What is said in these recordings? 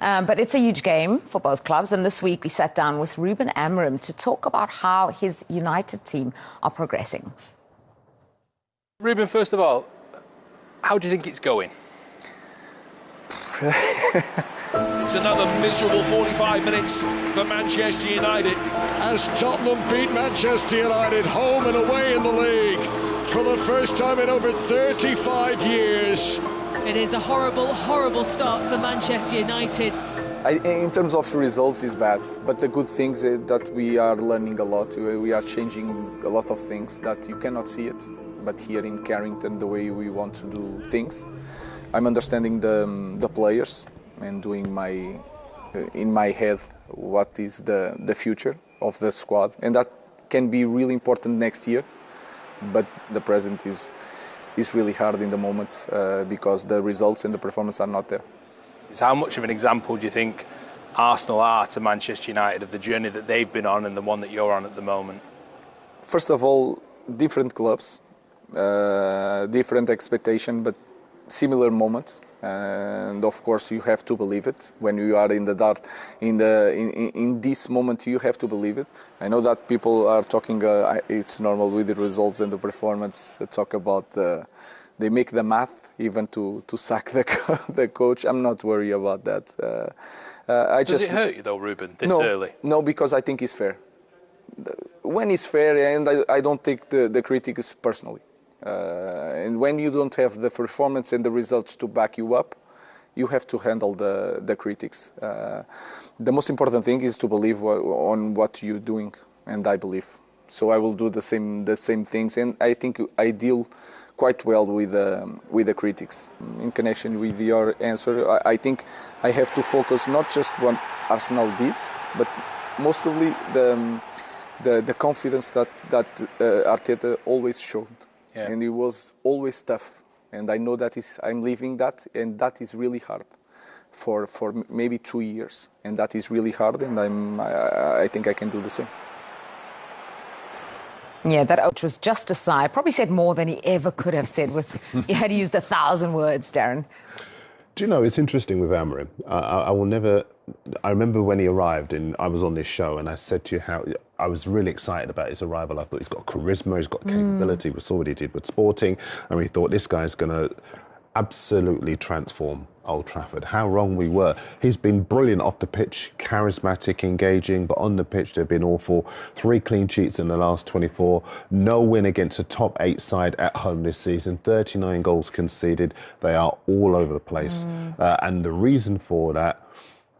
But it's a huge game for both clubs, and this week we sat down with Ruben Amorim to talk about how his United team are progressing. Ruben, first of all, how do you think it's going? It's another miserable 45 minutes for Manchester United as Tottenham beat Manchester United home and away in the league for the first time in over 35 years. It is a horrible, horrible start for Manchester United. In terms of results, it's bad, but the good things is that we are learning a lot. We are changing a lot of things that you cannot see it, but here in Carrington, the way we want to do things, I'm understanding the players and doing in my head what is the future of the squad, and that can be really important next year. But the present is really hard in the moment because the results and the performance are not there. How much of an example do you think Arsenal are to Manchester United of the journey that they've been on and the one that you're on at the moment? First of all, different clubs, different expectation, but similar moments. And of course, you have to believe it when you are in the dark. In this moment, you have to believe it. I know that people are talking. It's normal with the results and the performance. They talk about they make the math even to sack the coach. I'm not worried about that. Does it hurt you though, Ruben, this early? No, because I think it's fair. When it's fair, and I don't take the critics personally. And when you don't have the performance and the results to back you up, you have to handle the critics. The most important thing is to believe on what you're doing, and I believe. So I will do the same things, and I think I deal quite well with the critics. In connection with your answer, I think I have to focus not just what Arsenal did, but mostly the confidence that Arteta always showed. Yeah. And it was always tough, and I know that I'm living that, and that is really hard for maybe 2 years, and that is really hard, and I think I can do the same. Yeah, that was just a sigh. Probably said more than he ever could have said he had used 1,000 words, Darren. Do you know, it's interesting with Amorim. I remember when he arrived and I was on this show and I said to you how I was really excited about his arrival. I thought he's got charisma, he's got capability. We saw what he did with Sporting, and we thought this guy's going to absolutely transform Old Trafford. How wrong we were. He's been brilliant off the pitch, charismatic, engaging, but on the pitch they've been awful. 3 clean sheets in the last 24. No win against a top 8 side at home this season. 39 goals conceded. They are all over the place. And the reason for that,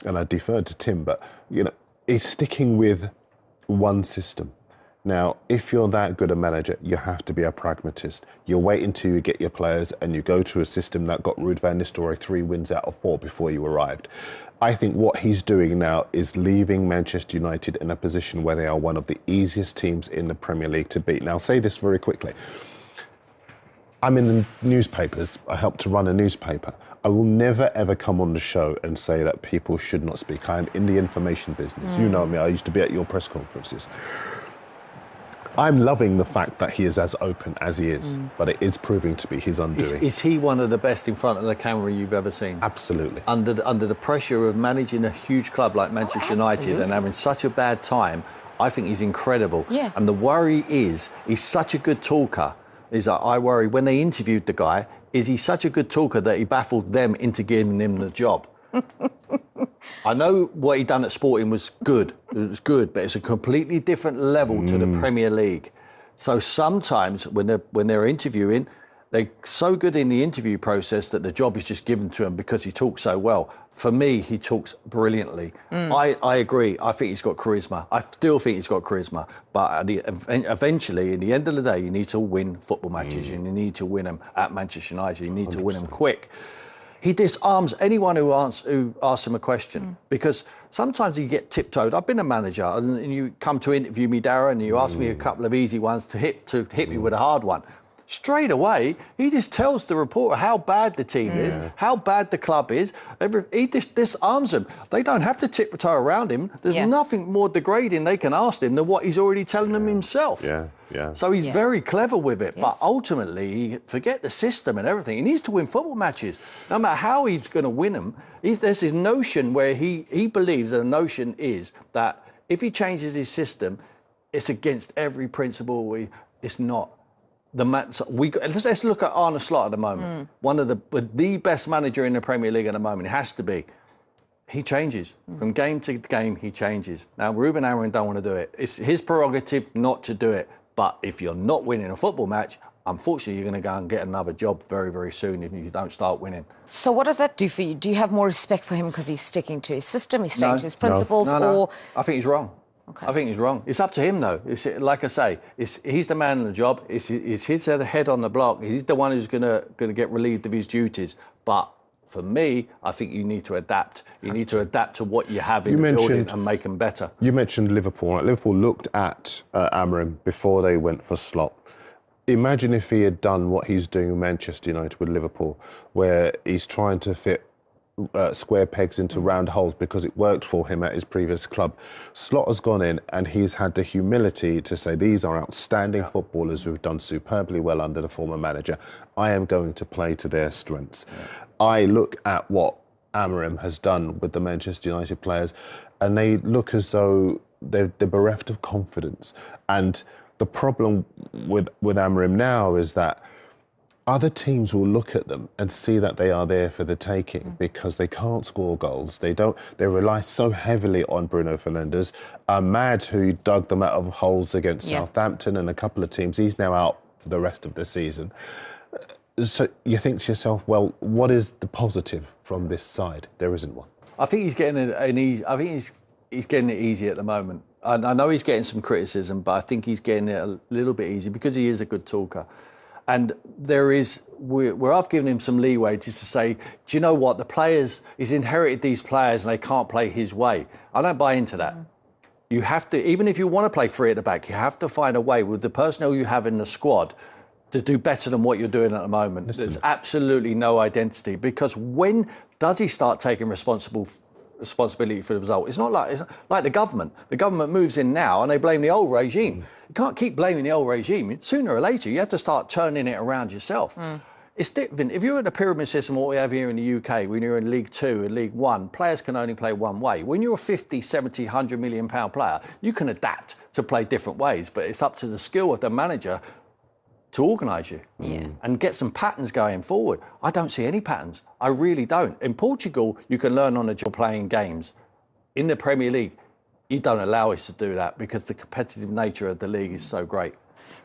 and I deferred to Tim, but you know, he's sticking with one system. Now, if you're that good a manager, you have to be a pragmatist. You wait until you get your players and you go to a system that got Ruud van Nistelrooy 3 wins out of 4 before you arrived. I think what he's doing now is leaving Manchester United in a position where they are one of the easiest teams in the Premier League to beat. Now, I'll say this very quickly. I'm in the newspapers. I help to run a newspaper. I will never, ever come on the show and say that people should not speak. I am in the information business. You know me. I used to be at your press conferences. I'm loving the fact that he is as open as he is, but it is proving to be his undoing. Is he one of the best in front of the camera you've ever seen? Absolutely. Under the pressure of managing a huge club like Manchester United and having such a bad time, I think he's incredible. Yeah. And the worry is, he's such a good talker. Is that I worry when they interviewed the guy, is he such a good talker that he baffled them into giving him the job? I know what he done at Sporting was good. It was good, but it's a completely different level to the Premier League. So sometimes when they're interviewing, they're so good in the interview process that the job is just given to him because he talks so well. For me, he talks brilliantly. I agree. I think he's got charisma. I still think he's got charisma. But eventually, in the end of the day, you need to win football matches and you need to win them at Manchester United. You need 100%. To win them quick. He disarms anyone who asks him a question because sometimes you get tiptoed. I've been a manager and you come to interview me, Darren, and you ask me a couple of easy ones to hit me with a hard one. straight away, he just tells the reporter how bad the team is, how bad the club is. He just disarms them. They don't have to tiptoe around him. There's nothing more degrading they can ask him than what he's already telling them himself. So he's very clever with it. But ultimately, forget the system and everything. He needs to win football matches. No matter how he's going to win them, there's this notion where he believes that the notion is that if he changes his system, it's against every principle. It's not. Let's look at Arne Slot at the moment. One of the best manager in the Premier League at the moment. It has to be. He changes from game to game. He changes. Now Ruben Amorim don't want to do it. It's his prerogative not to do it. But if you're not winning a football match, unfortunately, you're going to go and get another job very, very soon if you don't start winning. So what does that do for you? Do you have more respect for him because he's sticking to his system, he's sticking to his principles, or? I think he's wrong. Okay. I think he's wrong. It's up to him, though. Like I say, he's the man in the job. It's his head on the block. He's the one who's going to get relieved of his duties. But for me, I think you need to adapt. You need to adapt to what you have in the building and make them better. You mentioned Liverpool. Right? Liverpool looked at Amorim before they went for Slot. Imagine if he had done what he's doing in Manchester United with Liverpool, where he's trying to fit square pegs into round holes because it worked for him at his previous club. Slot has gone in and he's had the humility to say, these are outstanding footballers who've done superbly well under the former manager. I am going to play to their strengths. I look at what Amorim has done with the Manchester United players and they look as though they're bereft of confidence. And the problem with Amorim now is that other teams will look at them and see that they are there for the taking because they can't score goals. They rely so heavily on Bruno Fernandes. Ahmad, who dug them out of holes against Southampton and a couple of teams, he's now out for the rest of the season. So you think to yourself, well, what is the positive from this side? There isn't one. I think he's getting he's getting it easy at the moment. I know he's getting some criticism, but I think he's getting it a little bit easy because he is a good talker. And where I've given him some leeway just to say, do you know what? The players, he's inherited these players and they can't play his way. I don't buy into that. You have to, even if you want to play free at the back, you have to find a way with the personnel you have in the squad to do better than what you're doing at the moment. There's absolutely no identity because when does he start taking responsibility for the result? It's not like the government. The government moves in now and they blame the old regime. You can't keep blaming the old regime. Sooner or later, you have to start turning it around yourself. It's different. If you're in a pyramid system, what we have here in the UK, when you're in League 2 and League 1, players can only play one way. When you're a 50, 70, 100 million pound player, you can adapt to play different ways, but it's up to the skill of the manager to organise you and get some patterns going forward. I don't see any patterns. I really don't. In Portugal, you can learn on the job playing games. In the Premier League, you don't allow us to do that because the competitive nature of the league is so great.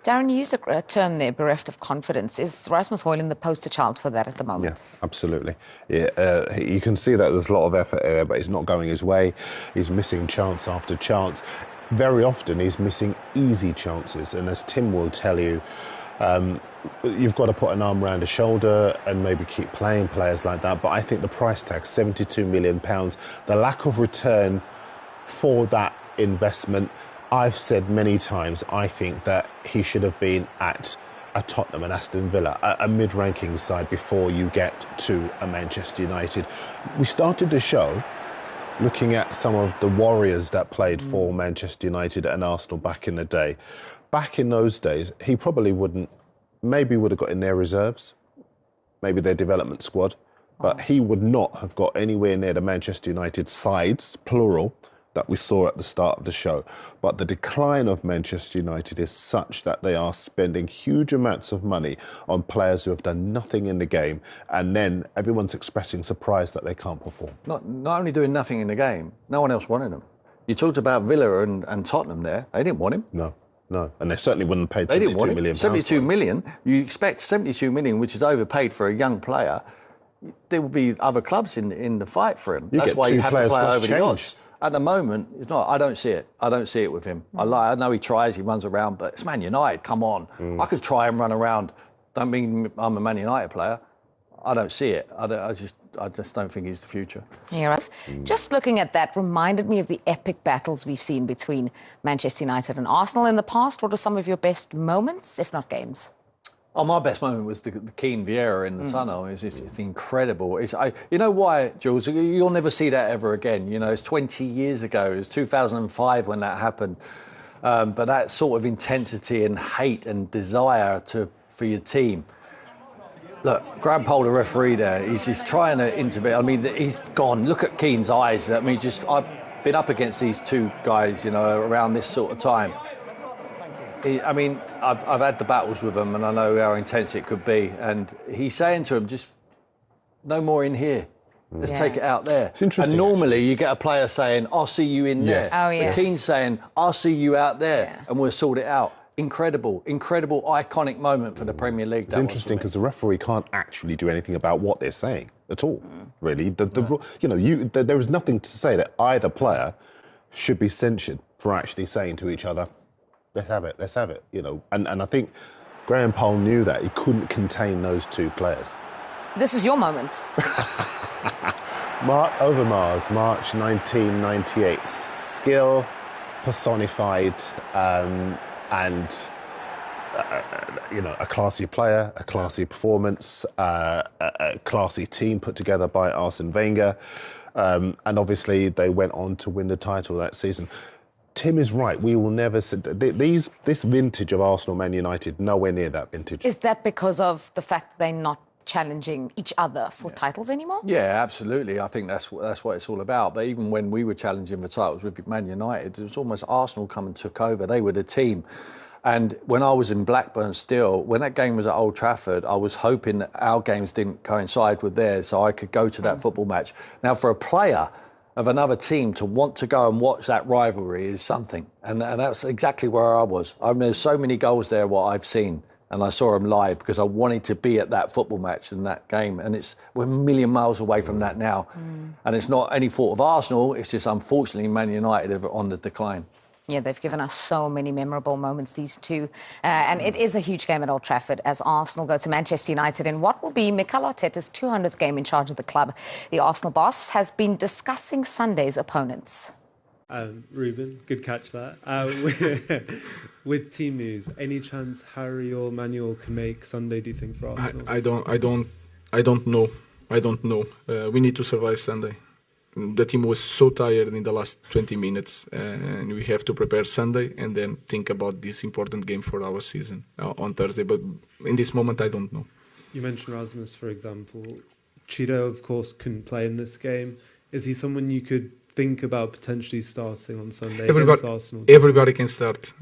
Darren, you use a term there, bereft of confidence. Is Rasmus Højlund the poster child for that at the moment? Yeah, absolutely. Yeah, you can see that there's a lot of effort there, but it's not going his way. He's missing chance after chance. Very often, he's missing easy chances. And as Tim will tell you, you've got to put an arm around a shoulder and maybe keep playing players like that. But I think the price tag, £72 million, the lack of return for that investment, I've said many times, I think that he should have been at a Tottenham and Aston Villa, a mid-ranking side before you get to a Manchester United. We started the show looking at some of the warriors that played for Manchester United and Arsenal back in the day. Back in those days, he probably would have got in their reserves, maybe their development squad, but he would not have got anywhere near the Manchester United sides, plural, that we saw at the start of the show. But the decline of Manchester United is such that they are spending huge amounts of money on players who have done nothing in the game, and then everyone's expressing surprise that they can't perform. Not only doing nothing in the game, no one else wanted him. You talked about Villa and Tottenham there. They didn't want him. No, and they certainly wouldn't have paid £72 million. 72 million. You expect 72 million, which is overpaid for a young player. There will be other clubs in the fight for him. That's why you have to play over the odds. At the moment, it's not. I don't see it. I don't see it with him. I know he tries, he runs around, but it's Man United. Come on, I could try and run around. Don't mean I'm a Man United player. I don't see it. I just don't think he's the future. Yeah, right. Just looking at that reminded me of the epic battles we've seen between Manchester United and Arsenal in the past. What are some of your best moments, if not games? Oh, my best moment was the Keane Vieira in the tunnel. It's incredible. You know why, Jules? You'll never see that ever again. You know, it's 20 years ago. It was 2005 when that happened. But that sort of intensity and hate and desire for your team. Look, Graham Poll, the referee there, he's trying to intervene. I mean, he's gone. Look at Keane's eyes. I mean, I've been up against these two guys, you know, around this sort of time. I've had the battles with them, and I know how intense it could be. And he's saying to him, just no more in here. Let's take it out there. It's interesting. And normally you get a player saying, I'll see you in there. Oh, yes. But Keane's saying, I'll see you out there, and we'll sort it out. Incredible, iconic moment for the Premier League. It's interesting because the referee can't actually do anything about what they're saying at all, really. There is nothing to say that either player should be censured for actually saying to each other, let's have it, you know. And I think Graham Poll knew that. He couldn't contain those two players. This is your moment. Over Mars, March 1998. Skill personified, and a classy player, a classy performance, a classy team put together by Arsene Wenger. And obviously they went on to win the title that season. Tim is right. We will never see this vintage of Arsenal, Man United, nowhere near that vintage. Is that because of the fact they're not challenging each other for titles anymore? Yeah, absolutely. I think that's what it's all about. But even when we were challenging for titles with Man United, it was almost Arsenal come and took over. They were the team. And when I was in Blackburn still, when that game was at Old Trafford, I was hoping that our games didn't coincide with theirs so I could go to that football match. Now, for a player of another team to want to go and watch that rivalry is something. And that's exactly where I was. I mean, there's so many goals there, what I've seen. And I saw them live because I wanted to be at that football match and that game. And we're a million miles away from that now. And it's not any fault of Arsenal. It's just, unfortunately, Man United are on the decline. Yeah, they've given us so many memorable moments, these two. And it is a huge game at Old Trafford as Arsenal go to Manchester United in what will be Mikel Arteta's 200th game in charge of the club. The Arsenal boss has been discussing Sunday's opponents. Ruben, good catch that. With team news, any chance Harry or Manuel can make Sunday, do you think, for Arsenal? I don't know. We need to survive Sunday. The team was so tired in the last 20 minutes, and we have to prepare Sunday and then think about this important game for our season on Thursday. But in this moment, I don't know. You mentioned Rasmus, for example. Cheeto, of course, couldn't play in this game. Is he someone you could think about potentially starting on Sunday against Arsenal? Everybody can start.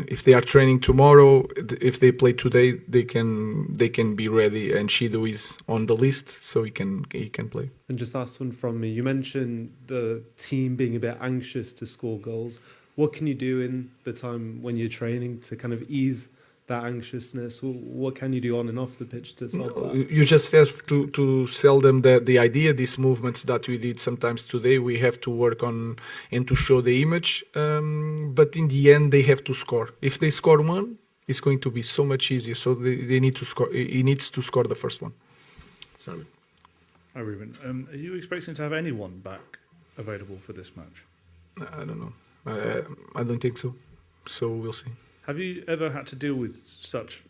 If they are training tomorrow, if they play today, they can be ready. And Shido is on the list, so he can play. And just last one from me. You mentioned the team being a bit anxious to score goals. What can you do in the time when you're training to kind of ease that anxiousness? What can you do on and off the pitch to solve that? You just have to sell them the idea, these movements that we did sometimes today. We have to work on and to show the image. But in the end, they have to score. If they score one, it's going to be so much easier. So they need to score. He needs to score the first one. Simon. Hi, Ruben. Are you expecting to have anyone back available for this match? I don't know. I don't think so. So we'll see. Have you ever had to deal with such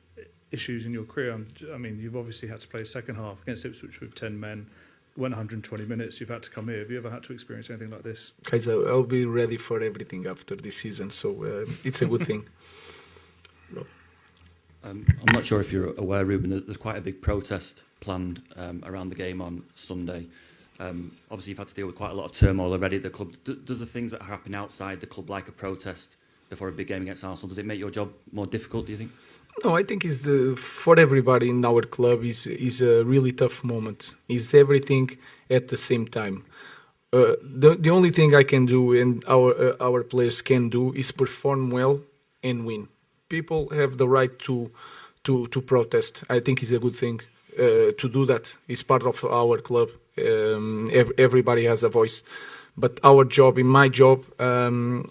issues in your career? I mean, you've obviously had to play a second half against Ipswich with 10 men, went 120 minutes, you've had to come here. Have you ever had to experience anything like this? Guys, I'll be ready for everything after this season, so it's a good thing. I'm not sure if you're aware, Ruben, there's quite a big protest planned around the game on Sunday. Obviously, you've had to deal with quite a lot of turmoil already at the club. Does the things that are happening outside the club, like a protest before a big game against Arsenal, does it make your job more difficult, do you think? No, I think it's for everybody in our club is a really tough moment. It's everything at the same time. The only thing I can do and our players can do is perform well and win. People have the right to protest. I think it's a good thing to do that. It's part of our club. Everybody has a voice. But our job, in my job,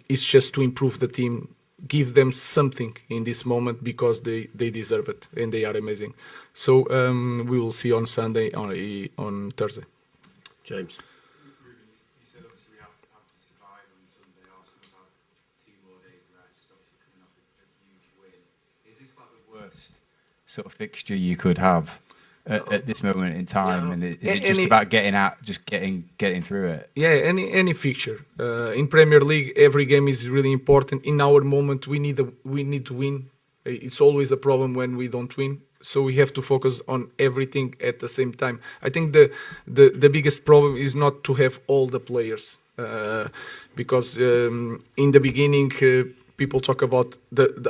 is just to improve the team, give them something in this moment because they deserve it and they are amazing. So we will see on Sunday, on Thursday. James. Ruben, you said obviously we have to survive on Sunday. Arsenal have 2 more days rest, obviously coming off a huge win. Is this like the worst sort of fixture you could have at this moment in time? And is it just about getting through it? Yeah, any fixture in Premier League, every game is really important. In our moment, we need to win. It's always a problem when we don't win. So we have to focus on everything at the same time. I think the biggest problem is not to have all the players, because in the beginning people talk about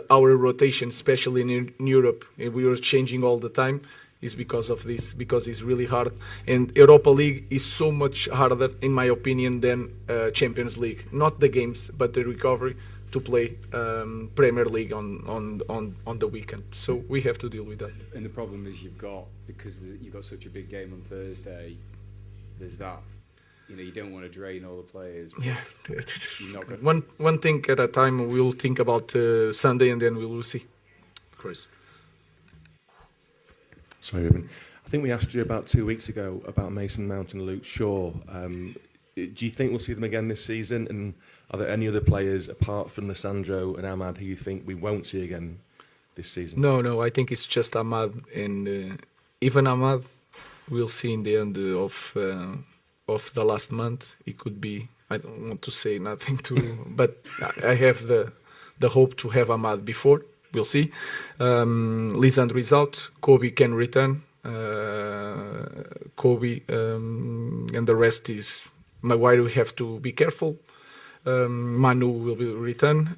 our rotation, especially in Europe. We were changing all the time. Is because of this, because it's really hard. And Europa League is so much harder, in my opinion, than Champions League. Not the games, but the recovery to play Premier League on the weekend. So we have to deal with that. And the problem is because you've got such a big game on Thursday, there's that, you don't want to drain all the players. Yeah. One thing at a time. We'll think about Sunday and then we will see. Chris. Sorry, Ruben. I think we asked you about 2 weeks ago about Mason Mount and Luke Shaw. Do you think we'll see them again this season? And are there any other players apart from Lissandro and Ahmad who you think we won't see again this season? No. I think it's just Ahmad, and even Ahmad we'll see in the end of the last month. It could be. I don't want to say nothing but I have the hope to have Ahmad before. We'll see. Lisandro is out. Kobe can return. Kobe and the rest is why we have to be careful. Manu will return.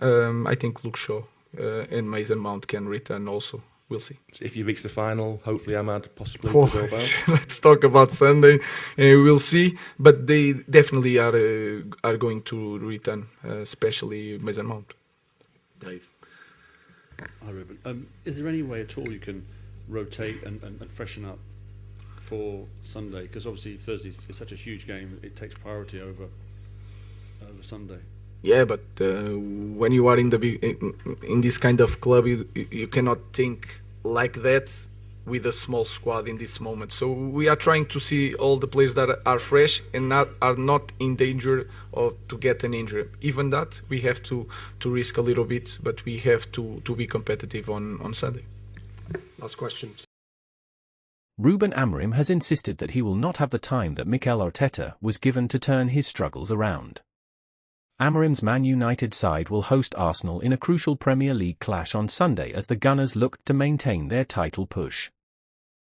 I think Luke Shaw and Mason Mount can return also. We'll see. So if you reach the final, hopefully Ahmad possibly will go about. Let's talk about Sunday. We'll see. But they definitely are going to return, especially Mason Mount. Dave. Hi, Ruben. Is there any way at all you can rotate and freshen up for Sunday? Because obviously Thursday is such a huge game; it takes priority over Sunday. Yeah, but when you are in this kind of club, you cannot think like that with a small squad in this moment. So we are trying to see all the players that are fresh and are not in danger to get an injury. Even that, we have to risk a little bit, but we have to be competitive on Sunday. Last question. Ruben Amorim has insisted that he will not have the time that Mikel Arteta was given to turn his struggles around. Amorim's Man United side will host Arsenal in a crucial Premier League clash on Sunday as the Gunners look to maintain their title push.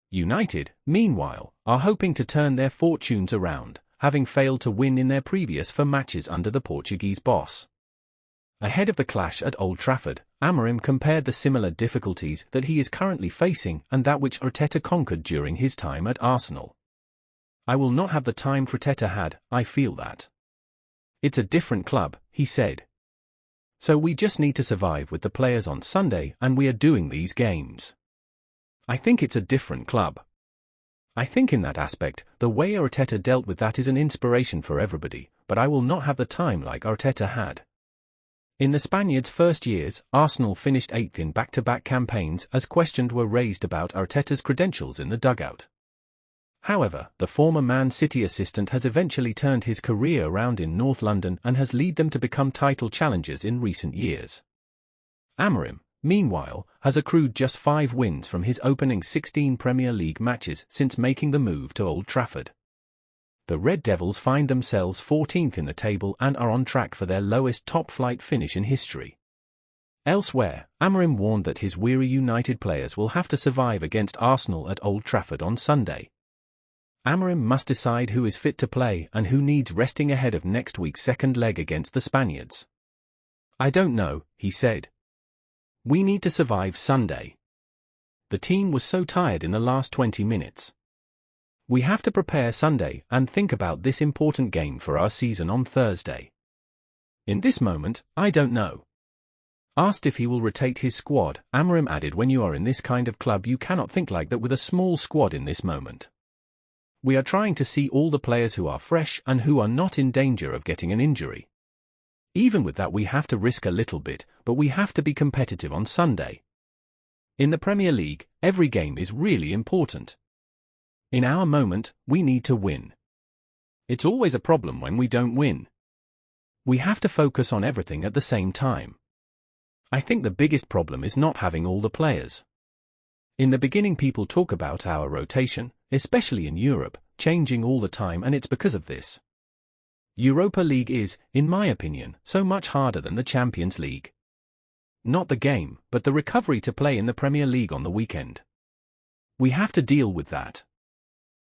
United, meanwhile, are hoping to turn their fortunes around, having failed to win in their previous 4 matches under the Portuguese boss. Ahead of the clash at Old Trafford, Amorim compared the similar difficulties that he is currently facing and that which Arteta conquered during his time at Arsenal. "I will not have the time Arteta had, I feel that. It's a different club," he said. "So we just need to survive with the players on Sunday, and we are doing these games. I think it's a different club." I think in that aspect, the way Arteta dealt with that is an inspiration for everybody, but I will not have the time like Arteta had. In the Spaniards' first years, Arsenal finished 8th in back-to-back campaigns as questions were raised about Arteta's credentials in the dugout. However, the former Man City assistant has eventually turned his career around in North London and has led them to become title challengers in recent years. Amorim, meanwhile, has accrued just 5 wins from his opening 16 Premier League matches since making the move to Old Trafford. The Red Devils find themselves 14th in the table and are on track for their lowest top-flight finish in history. Elsewhere, Amorim warned that his weary United players will have to survive against Arsenal at Old Trafford on Sunday. Amorim must decide who is fit to play and who needs resting ahead of next week's second leg against the Spaniards. "I don't know," he said. "We need to survive Sunday. The team was so tired in the last 20 minutes. We have to prepare Sunday and think about this important game for our season on Thursday. In this moment, I don't know." Asked if he will rotate his squad, Amorim added, "When you are in this kind of club you cannot think like that with a small squad in this moment. We are trying to see all the players who are fresh and who are not in danger of getting an injury. Even with that we have to risk a little bit, but we have to be competitive on Sunday. In the Premier League, every game is really important. In our moment, we need to win. It's always a problem when we don't win. We have to focus on everything at the same time. I think the biggest problem is not having all the players. In the beginning people talk about our rotation, especially in Europe, changing all the time, and it's because of this. Europa League is, in my opinion, so much harder than the Champions League. Not the game, but the recovery to play in the Premier League on the weekend. We have to deal with that.